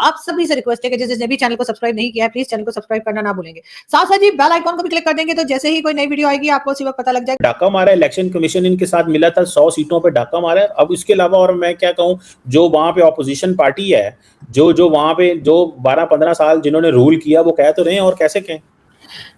आप सभी से रिक्वेस्ट है कि जिसने भी चैनल को सब्सक्राइब नहीं किया है प्लीज चैनल को सब्सक्राइब करना ना भूलेंगे। साथ साथ ही बेल आइकॉन को भी क्लिक कर देंगे तो जैसे ही कोई नई वीडियो आएगी आपको उसी वक्त पता लग जाएगा। डाका मारा, इलेक्शन कमीशन इनके साथ मिला था, 100 सीटों पे डाका मारा है। अब इसके अलावा और मैं क्या कहूं, जो वहां पे ऑपोजिशन पार्टी है, जो वहां पे जो 12-15 साल जिन्होंने रूल किया वो कह तो रहे हैं, और कैसे कहें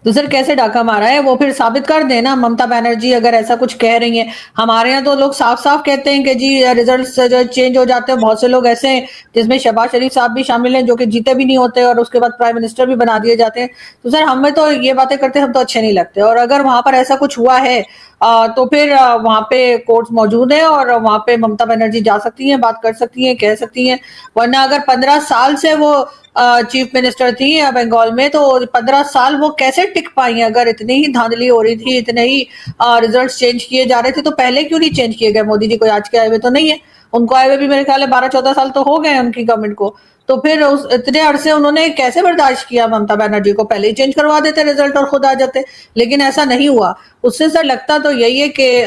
तो सर कैसे डाका मारा है वो फिर साबित कर देना। ममता बनर्जी अगर ऐसा कुछ कह रही हैं, हमारे यहाँ तो लोग साफ साफ कहते हैं कि जी रिजल्ट्स जो चेंज हो जाते हैं। बहुत से लोग ऐसे हैं जिसमें शहबाज शरीफ साहब भी शामिल हैं जो कि जीते भी नहीं होते और उसके बाद प्राइम मिनिस्टर भी बना दिए जाते हैं। तो सर हमें तो ये बातें करते हम तो अच्छे नहीं लगते। और अगर वहां पर ऐसा कुछ हुआ है तो फिर वहां पे कोर्ट्स मौजूद है और वहां पे ममता बनर्जी जा सकती हैं, बात कर सकती हैं, कह सकती हैं। वरना अगर 15 साल से वो चीफ मिनिस्टर थी बंगाल में तो 15 साल वो कैसे टिक पाई? अगर इतनी ही धांधली हो रही थी, इतने ही रिजल्ट्स चेंज किए जा रहे थे तो पहले क्यों नहीं चेंज किए गए? मोदी जी कोई आज के आए हुए तो नहीं है, उनको आए हुए भी मेरे ख्याल है 12-14 साल तो हो गए उनकी गवर्नमेंट को। तो फिर उस इतने अरसे उन्होंने कैसे बर्दाश्त किया ममता बनर्जी को? पहले ही चेंज करवा देते रिजल्ट और खुद आ जाते, लेकिन ऐसा नहीं हुआ। उससे सर लगता तो यही है कि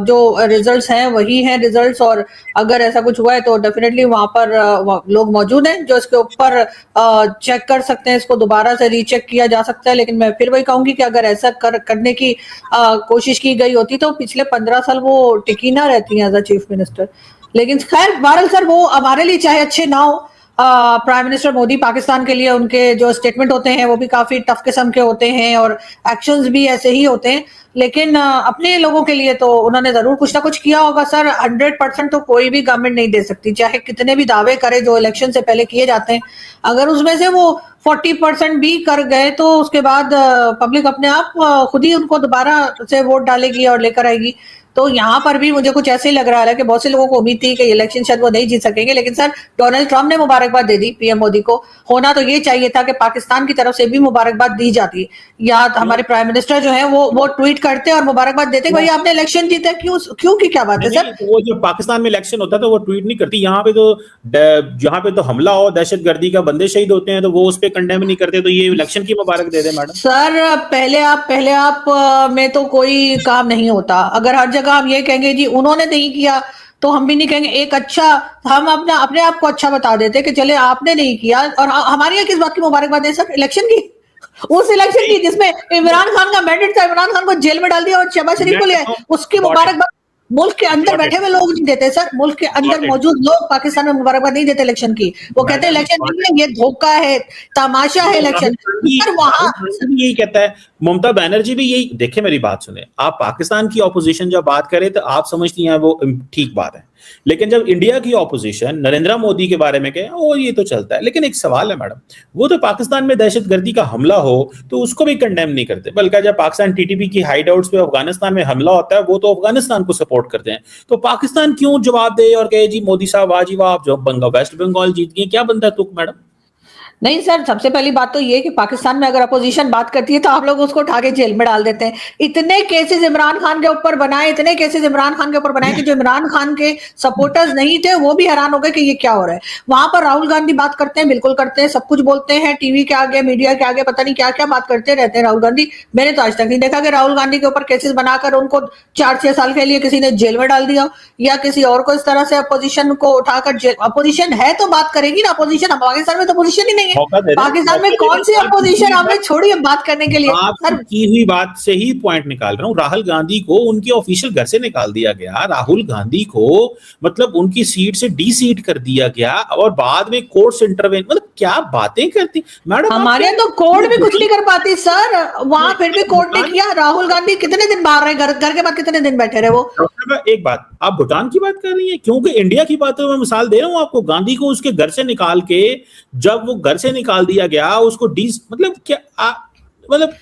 जो रिजल्ट्स हैं वही हैं रिजल्ट्स, और अगर ऐसा कुछ हुआ है तो डेफिनेटली वहां पर लोग मौजूद हैं जो इसके ऊपर चेक कर सकते हैं, इसको दोबारा से रीचेक किया जा सकता है। लेकिन मैं फिर वही कहूंगी कि अगर ऐसा करने की कोशिश की गई होती तो पिछले 15 साल वो टिकी ना रहती एज अ चीफ मिनिस्टर। लेकिन खैर बहरहाल सर वो हमारे लिए चाहे अच्छे ना हो, प्राइम मिनिस्टर मोदी पाकिस्तान के लिए उनके जो स्टेटमेंट होते हैं वो भी काफी टफ किस्म के होते हैं और एक्शंस भी ऐसे ही होते हैं। लेकिन अपने लोगों के लिए तो उन्होंने जरूर कुछ ना कुछ किया होगा सर। 100% तो कोई भी गवर्नमेंट नहीं दे सकती, चाहे कितने भी दावे करे जो इलेक्शन से पहले किए जाते हैं। अगर उसमें से वो 40% भी कर गए तो उसके बाद पब्लिक अपने आप खुद ही उनको दोबारा से वोट डालेगी और लेकर आएगी। तो यहाँ पर भी मुझे कुछ ऐसे ही लग रहा है कि बहुत से लोगों को उम्मीद थी कि इलेक्शन शायद वो नहीं जीत सकेंगे। लेकिन सर डोनाल्ड ट्रंप ने मुबारकबाद दे दी पीएम मोदी को। होना तो ये चाहिए था कि पाकिस्तान की तरफ से भी मुबारकबाद दी जाती, या हमारे प्राइम मिनिस्टर जो है वो ट्वीट करते और मुबारकबाद देते भाई आपने इलेक्शन जीता। क्यों की क्या बात है सर? तो वो जब पाकिस्तान में इलेक्शन होता है तो वो ट्वीट नहीं करती। यहाँ पे तो हमला हो, दहशतगर्दी का बंदे शहीद होते हैं तो वो उस पर कंडेम नहीं करते, तो ये इलेक्शन की मुबारक दे दे मैडम। सर पहले आप में तो कोई काम नहीं होता। अगर हर जगह हम ये कहेंगे जी उन्होंने नहीं किया तो हम भी नहीं कहेंगे। एक अच्छा हम अपने आप को अच्छा बता देते कि चले आपने नहीं किया। और हमारे यहाँ किस बात की मुबारकबाद है सर? इलेक्शन की, उस इलेक्शन की जिसमें इमरान खान का मैंडेट था, इमरान खान को जेल में डाल दिया और शहबाज शरीफ को ले आए, उसकी मुबारकबाद मुल्क के अंदर बैठे हुए लोग नहीं देते सर। मुल्क के अंदर मौजूद लोग पाकिस्तान में मुबारकबाद नहीं देते इलेक्शन की। वो कहते हैं इलेक्शन नहीं है, ये धोखा है, तमाशा है इलेक्शन। सर वहां यही कहता है, ममता बनर्जी भी यही। देखिए मेरी बात सुने, आप पाकिस्तान की ऑपोजिशन जब बात करें तो आप समझती हैं वो ठीक बात है, लेकिन जब इंडिया की ऑपोजिशन नरेंद्र मोदी के बारे में कहे वो ये तो चलता है। लेकिन एक सवाल है मैडम, वो तो पाकिस्तान में दहशतगर्दी का हमला हो तो उसको भी कंडेम नहीं करते, बल्कि जब पाकिस्तान टीटीपी की हाइडआउट्स पे अफगानिस्तान में हमला होता है वो तो अफगानिस्तान को सपोर्ट करते हैं। तो पाकिस्तान क्यों जवाब दे और कहे जी मोदी साहब आज ही वाह आप जो वेस्ट बंगाल जीत गए, क्या बनता है तुक मैडम? नहीं सर, सबसे पहली बात तो ये कि पाकिस्तान में अगर अपोजिशन बात करती है तो आप लोग उसको उठा के जेल में डाल देते हैं। इतने केसेस इमरान खान के ऊपर बनाए, इतने केसेस इमरान खान के ऊपर बनाए कि जो इमरान खान के सपोर्टर्स नहीं थे वो भी हैरान हो गए कि ये क्या हो रहा है। वहां पर राहुल गांधी बात करते हैं, बिल्कुल करते हैं, सब कुछ बोलते हैं, टीवी के आगे, मीडिया के आगे पता नहीं क्या क्या बात करते रहते हैं राहुल गांधी। मैंने तो आज तक नहीं देखा कि राहुल गांधी के ऊपर केसेस बनाकर उनको 4-6 साल के लिए किसी ने जेल में डाल दिया या किसी और को इस तरह से अपोजिशन को उठाकर जेल। अपोजिशन है तो बात करेगी ना अपोजिशन। पाकिस्तान में तो अपोजिशन ही नहीं है। पाकिस्तान में कौन सी अपोजिशन? आपने छोड़ी अब बात करने के लिए। सर की हुई बात से ही पॉइंट निकाल रहा हूँ। राहुल गांधी को उनके ऑफिशियल घर से निकाल दिया गया, राहुल गांधी को मतलब उनकी सीट से डी सीट कर दिया गया और बाद में कोर्ट इंटरवेन। मतलब क्या बातें करती मैडम? हमारे तो कोर्ट भी कुछ नहीं कर पाती सर, वहां फिर भी कोर्ट ने किया। राहुल गांधी कितने दिन बाहर रहे, घर के बाद कितने दिन बैठे रहे वो? एक बात, आप भूटान की बात कर रही है क्योंकि इंडिया की बात मैं मिसाल दे रहा हूँ आपको। गांधी को उसके घर से निकाल के, जब वो घर से निकाल दिया गया उसको डी मतलब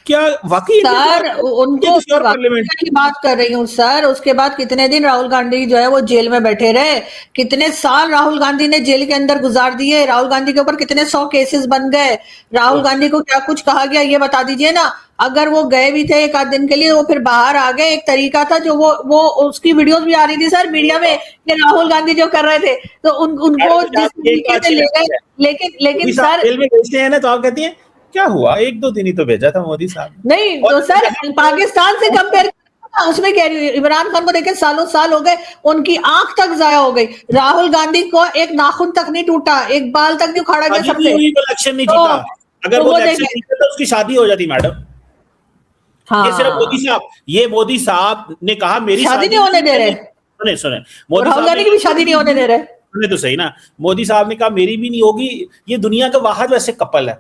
क्या वाकई सर उनको की बात कर रही हूँ सर। उसके बाद कितने दिन राहुल गांधी जो है वो जेल में बैठे रहे, कितने साल राहुल गांधी ने जेल के अंदर गुजार दिए। राहुल गांधी के ऊपर कितने 100 केसेस बन गए। राहुल गांधी को क्या कुछ कहा गया ये बता दीजिए ना। अगर वो गए भी थे एक आध दिन के लिए वो फिर बाहर आ गए। एक तरीका था जो वो उसकी वीडियोस भी आ रही थी सर मीडिया में कि राहुल गांधी जो कर रहे थे तो उनको जिस तरीके से ले गए। लेकिन सर जेल में भेजते हैं ना तो आप कहती हैं क्या हुआ, 1-2 दिन ही तो भेजा था मोदी साहब। नहीं तो सर पाकिस्तान से कंपेयर उसमें कह रही हूँ, इमरान खान को देखे सालों साल हो गए, उनकी आंख तक जाया हो गई। राहुल गांधी को एक नाखून तक नहीं टूटा, एक बाल तक नहीं उखाड़ा गया शादी नहीं सबसे। हुई, वो इलेक्शन नहीं तो जीता। अगर वो वो इलेक्शन देखे, जीता तो उसकी शादी हो जाती मैडम। ये सिर्फ मोदी हाँ, साहब, ये मोदी साहब ने कहा मेरी शादी नहीं शादी होने नहीं, दे रहे, सुने सुने, और मोदी राहुल साहब ने गांधी की भी शादी नहीं होने दे रहे। सुने तो सही ना, मोदी साहब ने कहा मेरी भी नहीं होगी। ये दुनिया का वाहिद वैसे कपल है,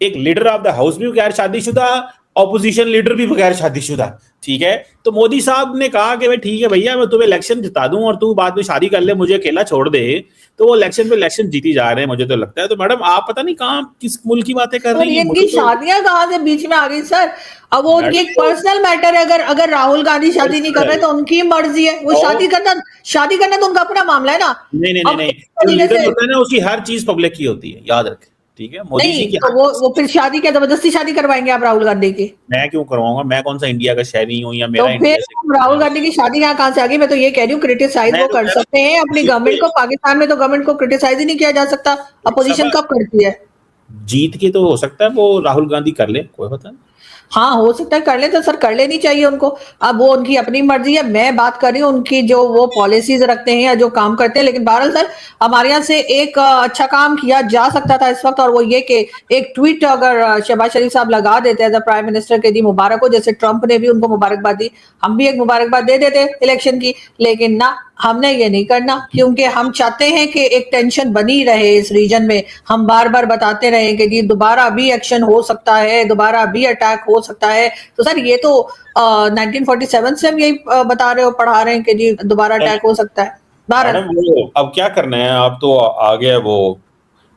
एक लीडर ऑफ द हाउस भी बगैर शादीशुदा, ऑपोजिशन लीडर भी बगैर शादीशुदा, ठीक है। तो मोदी साहब ने कहा कि भाई ठीक है भैया, मैं तुम्हें इलेक्शन जिता दूं और तू बाद में शादी कर ले, मुझे अकेला छोड़ दे। तो वो इलेक्शन पे इलेक्शन जीती जा रहे हैं, मुझे तो लगता है। तो मैडम आप पता नहीं कहाँ किस मुल्क की बातें कर और रही हैं, इनकी मुझे तो शादियां कहाँ से बीच में आ गई सर? अब वो उनकी मैडम एक पर्सनल मैटर है। अगर अगर राहुल गांधी शादी नहीं कर रहे पर्सनल, तो उनकी मर्जी है, वो शादी करना तो उनका अपना मामला है ना। नहीं नहीं नहीं अब नहीं, इस जो तरीके लीडर से होता है ना उसकी हर चीज पब्लिक की होती है, याद रखें, ठीक है। मोदी जी नहीं, की तो हर वो फिर शादी क्या जबरदस्ती शादी करवाएंगे आप राहुल गांधी की? मैं क्यों करवाऊंगा, मैं कौन सा इंडिया का शहरी हूँ या तो मेरा फिर इंडिया से हम राहुल गांधी की शादी यहाँ कहाँ से आ गई? मैं तो ये कह रही हूँ, क्रिटिसाइज मैं वो तो कर कह रहा सकते हैं अपनी हूँ गवर्नमेंट को। पाकिस्तान में तो गवर्नमेंट को क्रिटिसाइज ही नहीं किया जा सकता, अपोजिशन लोकसभा कब करती है? जीत के तो हो सकता है वो राहुल गांधी कर ले, कोई पता नहीं। हाँ, हो सकता है कर ले, तो सर कर लेनी चाहिए उनको। अब वो उनकी अपनी मर्जी है, मैं बात कर रही हूँ उनकी जो वो पॉलिसीज रखते हैं या जो काम करते हैं। लेकिन बहरहाल सर, हमारे यहाँ से एक अच्छा काम किया जा सकता था इस वक्त, और वो ये कि एक ट्वीट अगर शहबाज शरीफ साहब लगा देते एज अ प्राइम मिनिस्टर के दी मुबारक हो, जैसे ट्रंप ने भी उनको मुबारकबाद दी, हम भी एक मुबारकबाद दे देते इलेक्शन की। लेकिन ना, हमने ये नहीं करना, क्योंकि हम चाहते हैं कि एक टेंशन बनी रहे इस रीजन में। हम बार बार बताते रहे कि जी दोबारा भी एक्शन हो सकता है, दोबारा भी अटैक हो सकता है। तो सर ये तो 1947 से हम यही बता रहे हो, पढ़ा रहे हैं कि जी दोबारा अटैक हो सकता है। मैडम वो अब क्या करना है, आप तो आ गया वो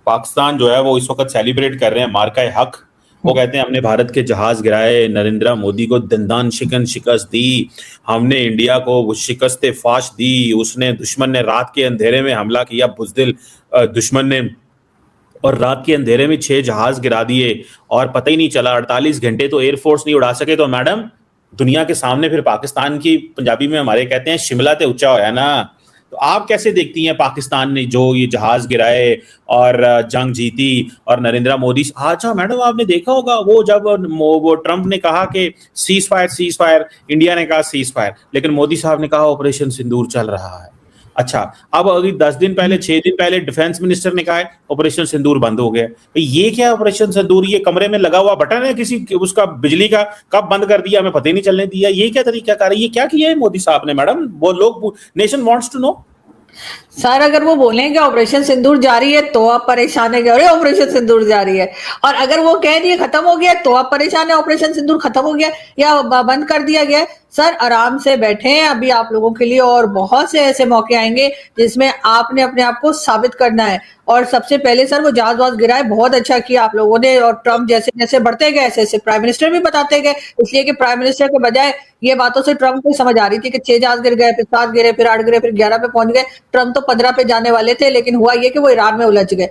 पाकिस्तान जो है वो इस वक्त सेलिब्रेट कर रहे हैं मार्का हक। वो कहते हैं हमने भारत के जहाज गिराए, नरेंद्र मोदी को दंदान शिकन शिकस्त दी, हमने इंडिया को वो शिकस्त फाश दी, उसने दुश्मन ने रात के अंधेरे में हमला किया, बुजदिल दुश्मन ने, और रात के अंधेरे में 6 जहाज गिरा दिए और पता ही नहीं चला, 48 घंटे तो एयरफोर्स नहीं उड़ा सके। तो मैडम दुनिया के सामने फिर पाकिस्तान की, पंजाबी में हमारे कहते हैं शिमला ते ऊंचा होया ना। तो आप कैसे देखती हैं पाकिस्तान ने जो ये जहाज गिराए और जंग जीती, और नरेंद्र मोदी, अच्छा मैडम आपने देखा होगा वो जब वो ट्रंप ने कहा कि सीज फायर, इंडिया ने कहा सीज फायर, लेकिन मोदी साहब ने कहा ऑपरेशन सिंदूर चल रहा है। अच्छा, अब अभी 10 दिन पहले, 6 दिन पहले डिफेंस मिनिस्टर ने कहा है ऑपरेशन सिंदूर बंद हो गया। भाई ये क्या है ऑपरेशन सिंदूर? ये कमरे में लगा हुआ बटन है किसी उसका बिजली का, कब बंद कर दिया हमें पता ही नहीं चलने दिया। ये क्या तरीका कर है, ये क्या किया है मोदी साहब ने? मैडम वो लोग, nation wants to know. Sir अगर वो बोलेंगे ऑपरेशन सिंदूर जारी है तो आप परेशान है, अरे ऑपरेशन सिंदूर जारी है। और अगर वो कह दिए खत्म हो गया तो आप परेशान है, ऑपरेशन सिंदूर खत्म हो गया या बंद कर दिया गया। सर आराम से बैठे हैं, अभी आप लोगों के लिए और बहुत से ऐसे मौके आएंगे जिसमें आपने अपने आप को साबित करना है। और सबसे पहले सर वो जहाज वाज गिराए, बहुत अच्छा किया आप लोगों ने। और ट्रम्प जैसे जैसे बढ़ते गए ऐसे ऐसे प्राइम मिनिस्टर भी बताते गए, इसलिए कि प्राइम मिनिस्टर के बजाय ये बातों से ट्रम्प को समझ आ रही थी कि 6 जहाज गिर गए, फिर 7 गिरे, फिर 8 गिरे, फिर 11 पे पहुंच गए। ट्रम्प तो 15 पे जाने वाले थे, लेकिन हुआ ये कि वो ईरान में उलझ गए।